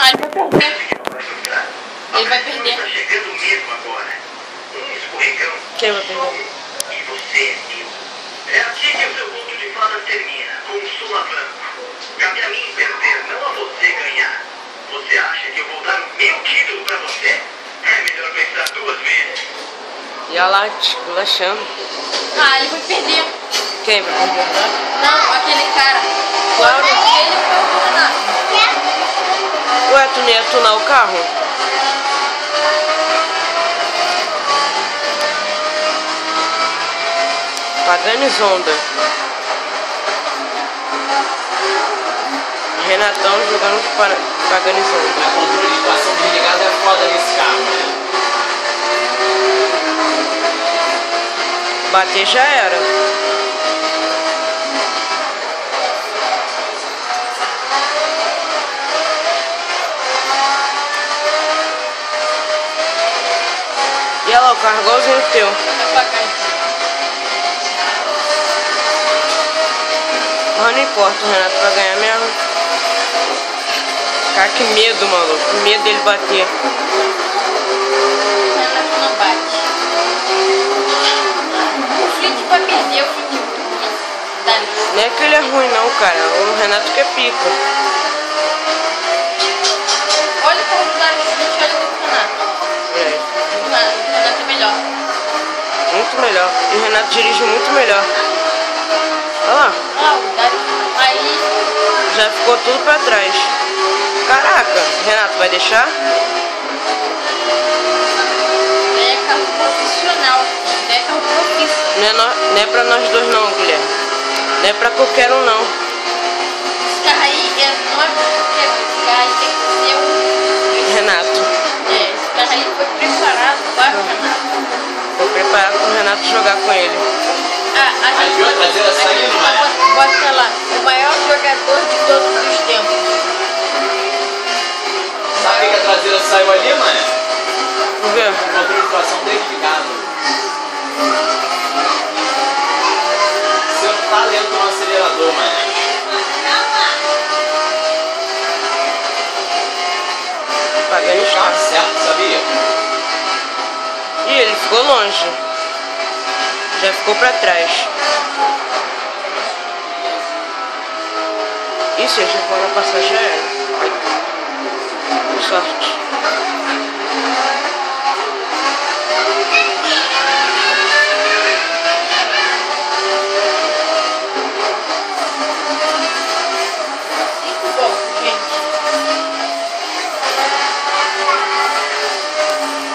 Ah, ele vai perder. Ele vai perder. Tá chegando mesmo agora. Um escorregão. Quem vai perder? E você, meu. É assim que o seu conto de fadas termina, com um solavanco. Cabe a mim perder, não a você ganhar. Você acha que eu vou dar o meu título pra você? É melhor pensar 2 vezes. E a Lati, relaxando. Ah, ele vai perder. Quem vai perder? Não, aquele cara. Claro. Ele foi o Renato. Ué, tu não ia tunar o carro? Paganizonda. Renatão jogando para Paganizonda. Mas controle de situação desligado é foda nesse carro, né? Bater já era. E olha lá, o carro igualzinho o teu. Mas não importa, o Renato vai ganhar mesmo. Cara, que medo, maluco. Que medo dele bater. O Renato não bate. O Flint vai perder, o Flint é muito ruim. Dá. Não é que ele é ruim não, cara. O Renato que é pica. Olha como dá o Flint, olha o Renato. É, O Renato é melhor. muito melhor. E o Renato dirige muito melhor. Olha lá. Ah, o Dário. Aí. Já ficou tudo pra trás. Caraca, Renato vai deixar? É carro profissional. É carro profissional. Não é pra nós dois não, Guilherme. Não é pra qualquer um não. Esse carro aí não é qualquer um. Esse carro aí tem que ser o Renato. esse carro aí foi preparado para o Renato. Vou preparar pro Renato jogar com ele. A gente viu a traseira saindo, né? bota lá, o maior jogador de todos os tempos. Sabe que a traseira saiu ali, mano? Vamos ver. O controle de situação desligado. Você não tá lento no acelerador, mano. Pagando Tá chato. certo, sabia? Ih, ele ficou longe. Já ficou pra trás. E se ele já for na passageira? Sorte.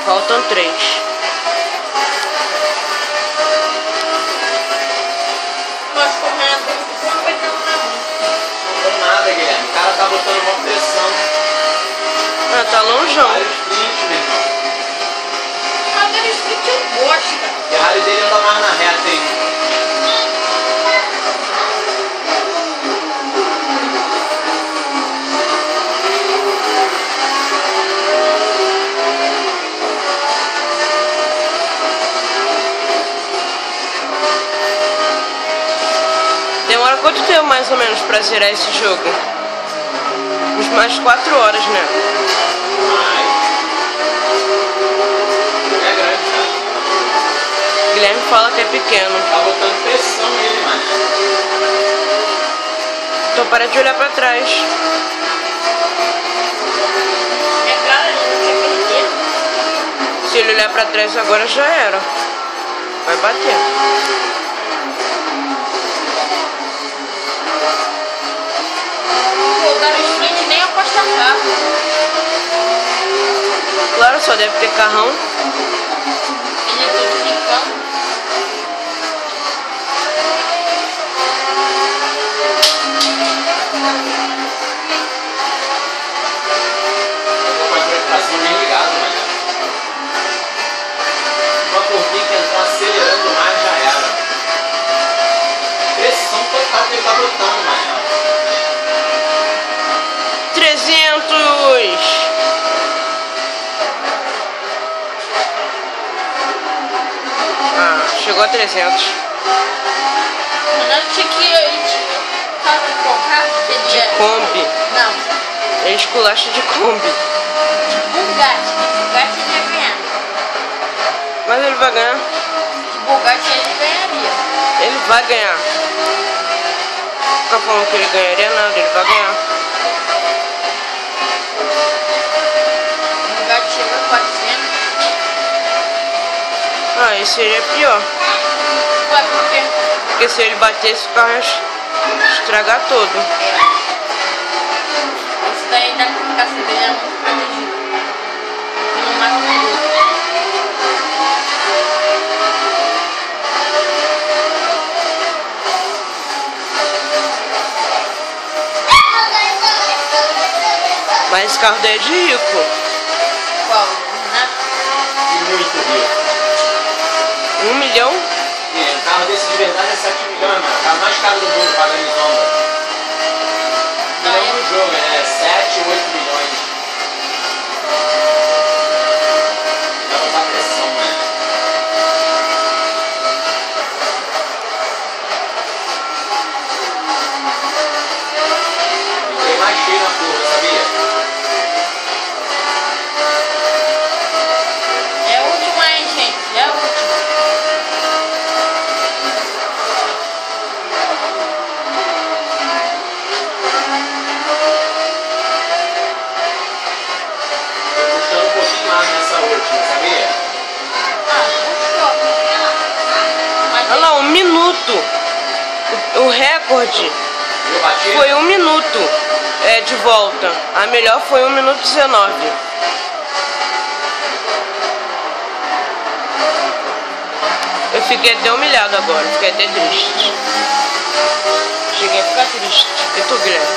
Faltam 3. Mas com o Renato não vai ter um não. Não deu nada, Guilherme. O cara tá botando uma pressão. Ah, tá longeão. Vários sprints, meu irmão. Ah, Dário Flint eu gosto. E a Harley dele anda mais na reta, hein? Demora quanto tempo mais ou menos pra zerar esse jogo? Uns mais 4 horas, né? É grande, cara. Guilherme fala que é pequeno. Tá botando pressão nele, mano. Então para de olhar pra trás. É claro, ele não quer perder. Se ele olhar pra trás agora já era. Vai bater. O Dário Flint nem aposta carro. Claro, só deve ter carrão. Ele é todo ricão. Tô com a conectação desligada, mano. Uma curvinha que entrar acelerando mais já era. Pressão total que ele tá botando, mano. 300! Ah, chegou a 300. O Renato tinha que ir com o carro que ele De é. Kombi. Não. Ele esculacha de Kombi. Bugatti. Bugatti ele ia ganhar. Mas ele vai ganhar. De Bugatti ele ganharia. Ele vai ganhar. Fica falando que ele ganharia nada, ele vai ganhar. O Bugatti chegou a 400. Ah, esse seria pior. Ué, por quê? Porque se ele batesse, o carro ia estragar todo. Isso daí da comunicação dele é muito protegido. Ele não mata ninguém. Mas esse carro daí é de rico. Qual? Renato? E muito rico. 1 milhão? Um carro desse de verdade é 7 milhões, mano. O carro mais caro do mundo, pagando em sombra. Milhão no jogo, né? 7, 8 milhões. Dá pra botar pressão, né? Entrei mais cheio na curva, sabia? É a última aí, gente. É a última. Puxando um pouquinho mais nessa última, sabia? Ah, puxou. Mas Olha lá, 1 minuto. O recorde Eu bati. foi 1 minuto de volta. A melhor foi 1 minuto e 19. Eu fiquei até humilhado agora, fiquei até triste. Cheguei a ficar triste. E tu, Guilherme?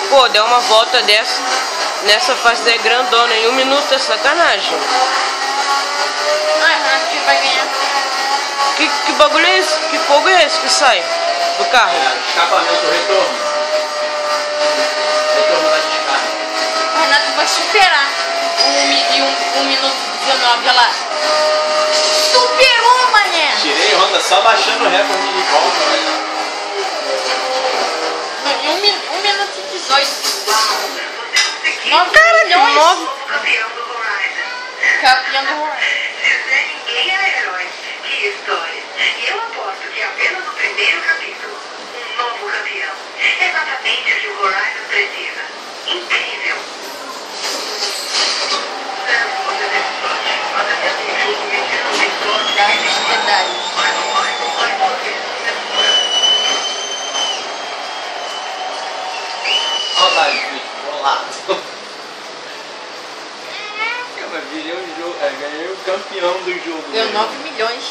Pô, deu uma volta dessa, nessa fase da grandona em 1 minuto, é sacanagem. Ah, Renato que vai ganhar. Que bagulho é esse? Que fogo é esse que sai do carro? Escapamento, retorno. Retorno da descarga. O Renato vai superar 1 minuto e 19, olha lá. Superou, mané! Tirei onda só baixando o recorde de volta, velho. Em 1 minuto e 18. Cara, que 9. Novo campeão do Horizon. Campeão do Horizon. José ninguém é herói. Que história. E eu aposto que apenas o primeiro capítulo. Um novo campeão. Exatamente o que o Horizon precisa. Incrível. Certo, você teve sorte. Mas até um jogo mediano tem sorte. Da verdade. Mas você é pura. Saudade, filho. Vamos lá. Mas virei um jogo. Ganhei o campeão do jogo. Deu né? 9 milhões.